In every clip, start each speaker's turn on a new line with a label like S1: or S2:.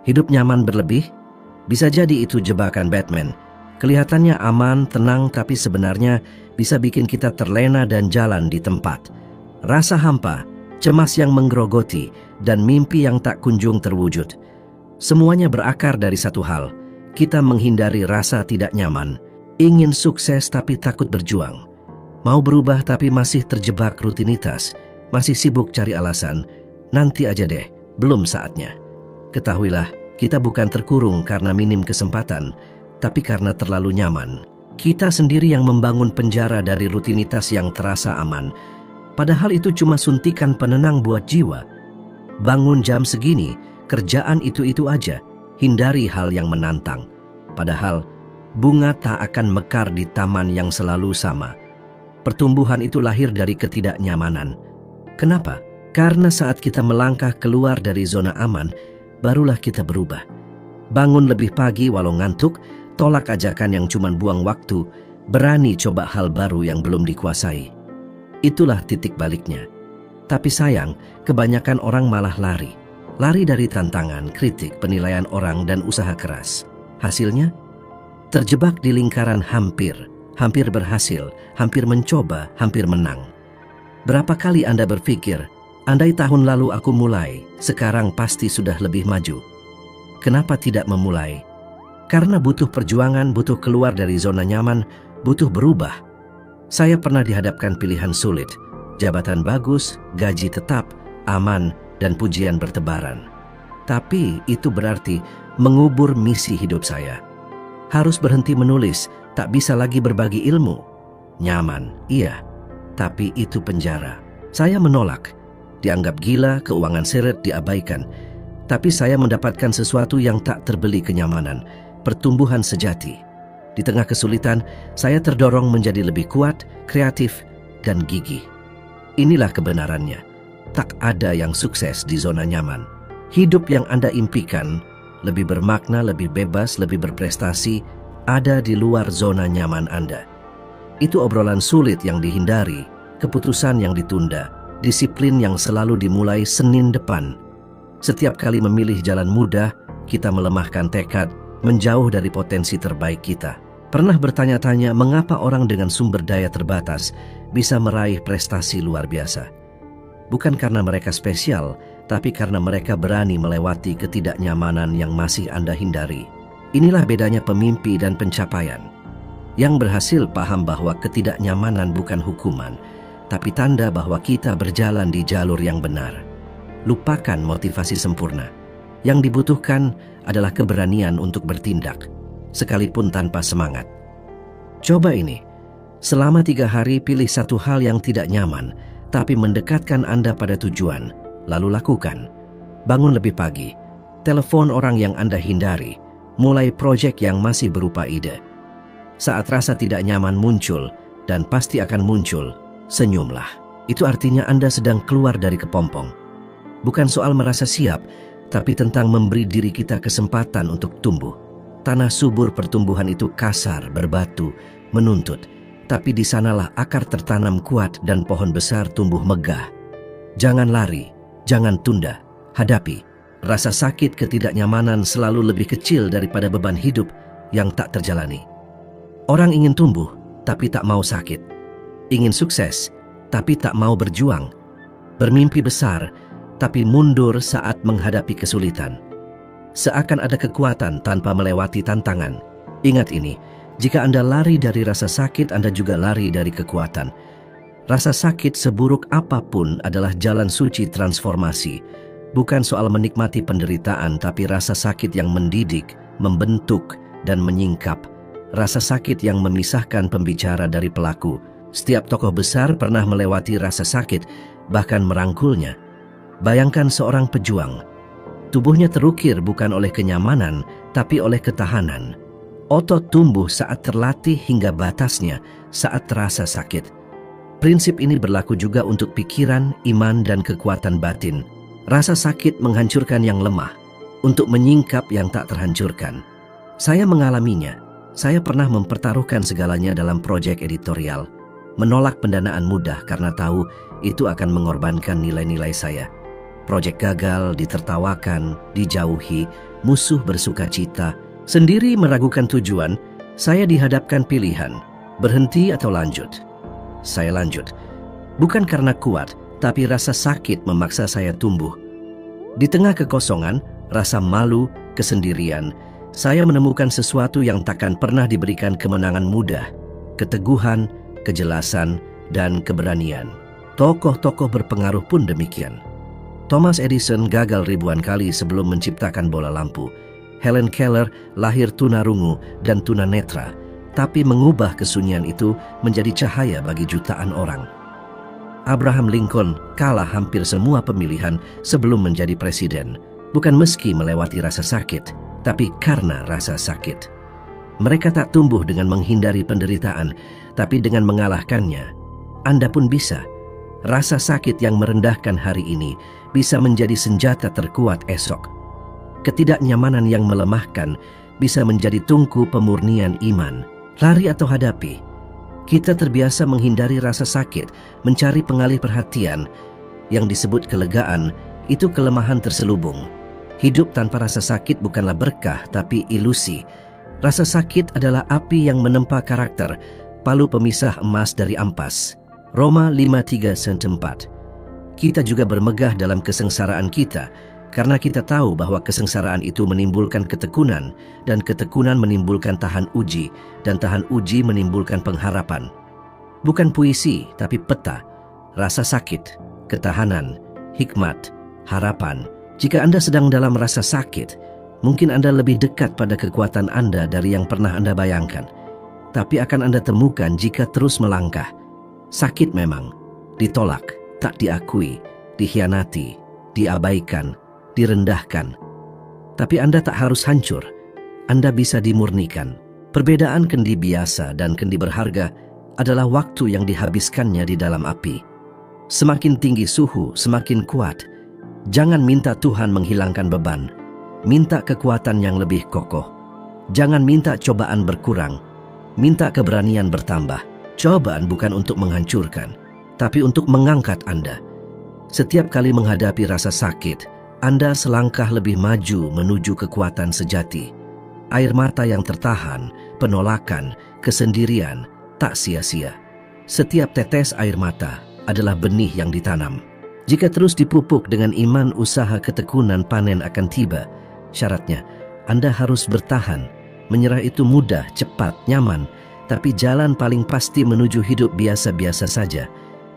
S1: Hidup nyaman berlebih? Bisa jadi itu jebakan Batman. Kelihatannya aman, tenang, tapi sebenarnya bisa bikin kita terlena dan jalan di tempat. Rasa hampa, cemas yang menggerogoti, dan mimpi yang tak kunjung terwujud. Semuanya berakar dari satu hal. Kita menghindari rasa tidak nyaman. Ingin sukses tapi takut berjuang. Mau berubah tapi masih terjebak rutinitas. Masih sibuk cari alasan. Nanti aja deh, belum saatnya. Ketahuilah, kita bukan terkurung karena minim kesempatan, tapi karena terlalu nyaman. Kita sendiri yang membangun penjara dari rutinitas yang terasa aman. Padahal itu cuma suntikan penenang buat jiwa. Bangun jam segini, kerjaan itu-itu aja. Hindari hal yang menantang. Padahal, bunga tak akan mekar di taman yang selalu sama. Pertumbuhan itu lahir dari ketidaknyamanan. Kenapa? Karena saat kita melangkah keluar dari zona aman, barulah kita berubah. Bangun lebih pagi walau ngantuk, tolak ajakan yang cuma buang waktu, berani coba hal baru yang belum dikuasai. Itulah titik baliknya. Tapi sayang, kebanyakan orang malah lari. Lari dari tantangan, kritik, penilaian orang, dan usaha keras. Hasilnya? Terjebak di lingkaran hampir berhasil, hampir mencoba, hampir menang. Berapa kali Anda berpikir, andai tahun lalu aku mulai, sekarang pasti sudah lebih maju. Kenapa tidak memulai? Karena butuh perjuangan, butuh keluar dari zona nyaman, butuh berubah. Saya pernah dihadapkan pilihan sulit, jabatan bagus, gaji tetap, aman, dan pujian bertebaran. Tapi itu berarti mengubur misi hidup saya. Harus berhenti menulis, tak bisa lagi berbagi ilmu. Nyaman, iya, tapi itu penjara. Saya menolak. Dianggap gila, keuangan seret diabaikan. Tapi saya mendapatkan sesuatu yang tak terbeli kenyamanan, pertumbuhan sejati. Di tengah kesulitan, saya terdorong menjadi lebih kuat, kreatif, dan gigih. Inilah kebenarannya. Tak ada yang sukses di zona nyaman. Hidup yang Anda impikan, lebih bermakna, lebih bebas, lebih berprestasi, ada di luar zona nyaman Anda. Itu obrolan sulit yang dihindari, keputusan yang ditunda, disiplin yang selalu dimulai Senin depan. Setiap kali memilih jalan mudah, kita melemahkan tekad, menjauh dari potensi terbaik kita. Pernah bertanya-tanya mengapa orang dengan sumber daya terbatas bisa meraih prestasi luar biasa? Bukan karena mereka spesial, tapi karena mereka berani melewati ketidaknyamanan yang masih Anda hindari. Inilah bedanya pemimpi dan pencapaian. Yang berhasil paham bahwa ketidaknyamanan bukan hukuman, tapi tanda bahwa kita berjalan di jalur yang benar. Lupakan motivasi sempurna. Yang dibutuhkan adalah keberanian untuk bertindak, sekalipun tanpa semangat. Coba ini, selama 3 hari pilih satu hal yang tidak nyaman, tapi mendekatkan Anda pada tujuan, lalu lakukan. Bangun lebih pagi, telepon orang yang Anda hindari, mulai proyek yang masih berupa ide. Saat rasa tidak nyaman muncul, dan pasti akan muncul, senyumlah. Itu artinya Anda sedang keluar dari kepompong. Bukan soal merasa siap, tapi tentang memberi diri kita kesempatan untuk tumbuh. Tanah subur pertumbuhan itu kasar, berbatu, menuntut. Tapi di sanalah akar tertanam kuat dan pohon besar tumbuh megah. Jangan lari, jangan tunda, hadapi. Rasa sakit ketidaknyamanan selalu lebih kecil daripada beban hidup yang tak terjalani. Orang ingin tumbuh, tapi tak mau sakit. Ingin sukses, tapi tak mau berjuang. Bermimpi besar, tapi mundur saat menghadapi kesulitan. Seakan ada kekuatan tanpa melewati tantangan. Ingat ini, jika Anda lari dari rasa sakit, Anda juga lari dari kekuatan. Rasa sakit seburuk apapun adalah jalan suci transformasi. Bukan soal menikmati penderitaan, tapi rasa sakit yang mendidik, membentuk, dan menyingkap. Rasa sakit yang memisahkan pembicara dari pelaku. Setiap tokoh besar pernah melewati rasa sakit, bahkan merangkulnya. Bayangkan seorang pejuang. Tubuhnya terukir bukan oleh kenyamanan, tapi oleh ketahanan. Otot tumbuh saat terlatih hingga batasnya saat terasa sakit. Prinsip ini berlaku juga untuk pikiran, iman, dan kekuatan batin. Rasa sakit menghancurkan yang lemah, untuk menyingkap yang tak terhancurkan. Saya mengalaminya. Saya pernah mempertaruhkan segalanya dalam proyek editorial. Menolak pendanaan mudah karena tahu itu akan mengorbankan nilai-nilai saya. Proyek gagal, ditertawakan, dijauhi, musuh bersuka cita, sendiri meragukan tujuan, saya dihadapkan pilihan, berhenti atau lanjut. Saya lanjut, bukan karena kuat, tapi rasa sakit memaksa saya tumbuh. Di tengah kekosongan, rasa malu, kesendirian, saya menemukan sesuatu yang takkan pernah diberikan kemenangan mudah, keteguhan, kejelasan, dan keberanian. Tokoh-tokoh berpengaruh pun demikian. Thomas Edison gagal ribuan kali sebelum menciptakan bola lampu. Helen Keller lahir tunarungu dan tunanetra, tapi mengubah kesunyian itu menjadi cahaya bagi jutaan orang. Abraham Lincoln kalah hampir semua pemilihan sebelum menjadi presiden, bukan meski melewati rasa sakit, tapi karena rasa sakit. Mereka tak tumbuh dengan menghindari penderitaan, tapi dengan mengalahkannya. Anda pun bisa. Rasa sakit yang merendahkan hari ini bisa menjadi senjata terkuat esok. Ketidaknyamanan yang melemahkan bisa menjadi tungku pemurnian iman. Lari atau hadapi. Kita terbiasa menghindari rasa sakit, mencari pengalih perhatian. Yang disebut kelegaan, itu kelemahan terselubung. Hidup tanpa rasa sakit bukanlah berkah, tapi ilusi. Rasa sakit adalah api yang menempa karakter, palu pemisah emas dari ampas. Roma 5:3-4. Kita juga bermegah dalam kesengsaraan kita, karena kita tahu bahwa kesengsaraan itu menimbulkan ketekunan, dan ketekunan menimbulkan tahan uji, dan tahan uji menimbulkan pengharapan. Bukan puisi, tapi peta, rasa sakit, ketahanan, hikmat, harapan. Jika Anda sedang dalam rasa sakit, mungkin Anda lebih dekat pada kekuatan Anda dari yang pernah Anda bayangkan. Tapi akan Anda temukan jika terus melangkah. Sakit memang, ditolak, tak diakui, dikhianati, diabaikan, direndahkan. Tapi Anda tak harus hancur. Anda bisa dimurnikan. Perbedaan kendi biasa dan kendi berharga adalah waktu yang dihabiskannya di dalam api. Semakin tinggi suhu, semakin kuat. Jangan minta Tuhan menghilangkan beban. Minta kekuatan yang lebih kokoh. Jangan minta cobaan berkurang. Minta keberanian bertambah. Cobaan bukan untuk menghancurkan, tapi untuk mengangkat Anda. Setiap kali menghadapi rasa sakit, Anda selangkah lebih maju menuju kekuatan sejati. Air mata yang tertahan, penolakan, kesendirian, tak sia-sia. Setiap tetes air mata adalah benih yang ditanam. Jika terus dipupuk dengan iman, usaha ketekunan panen akan tiba. Syaratnya, Anda harus bertahan. Menyerah itu mudah, cepat, nyaman, tapi jalan paling pasti menuju hidup biasa-biasa saja.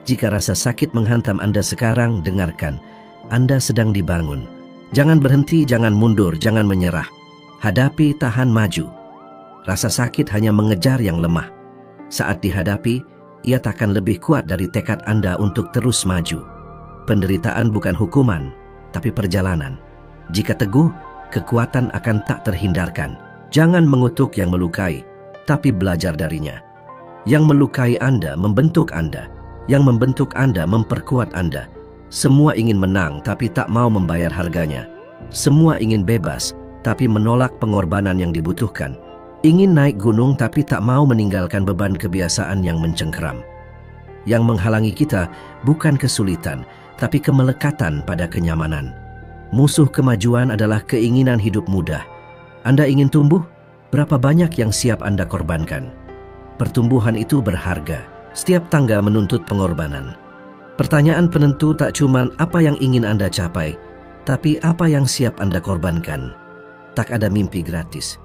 S1: Jika rasa sakit menghantam Anda sekarang, dengarkan. Anda sedang dibangun. Jangan berhenti, jangan mundur, jangan menyerah. Hadapi, tahan, maju. Rasa sakit hanya mengejar yang lemah. Saat dihadapi, ia takkan lebih kuat dari tekad Anda untuk terus maju. Penderitaan bukan hukuman, tapi perjalanan. Jika teguh, kekuatan akan tak terhindarkan. Jangan mengutuk yang melukai, tapi belajar darinya. Yang melukai Anda membentuk Anda. Yang membentuk Anda memperkuat Anda. Semua ingin menang, tapi tak mau membayar harganya. Semua ingin bebas, tapi menolak pengorbanan yang dibutuhkan. Ingin naik gunung, tapi tak mau meninggalkan beban kebiasaan yang mencengkeram. Yang menghalangi kita bukan kesulitan, tapi kemelekatan pada kenyamanan. Musuh kemajuan adalah keinginan hidup mudah. Anda ingin tumbuh? Berapa banyak yang siap Anda korbankan? Pertumbuhan itu berharga. Setiap tangga menuntut pengorbanan. Pertanyaan penentu tak cuma apa yang ingin Anda capai, tapi apa yang siap Anda korbankan. Tak ada mimpi gratis.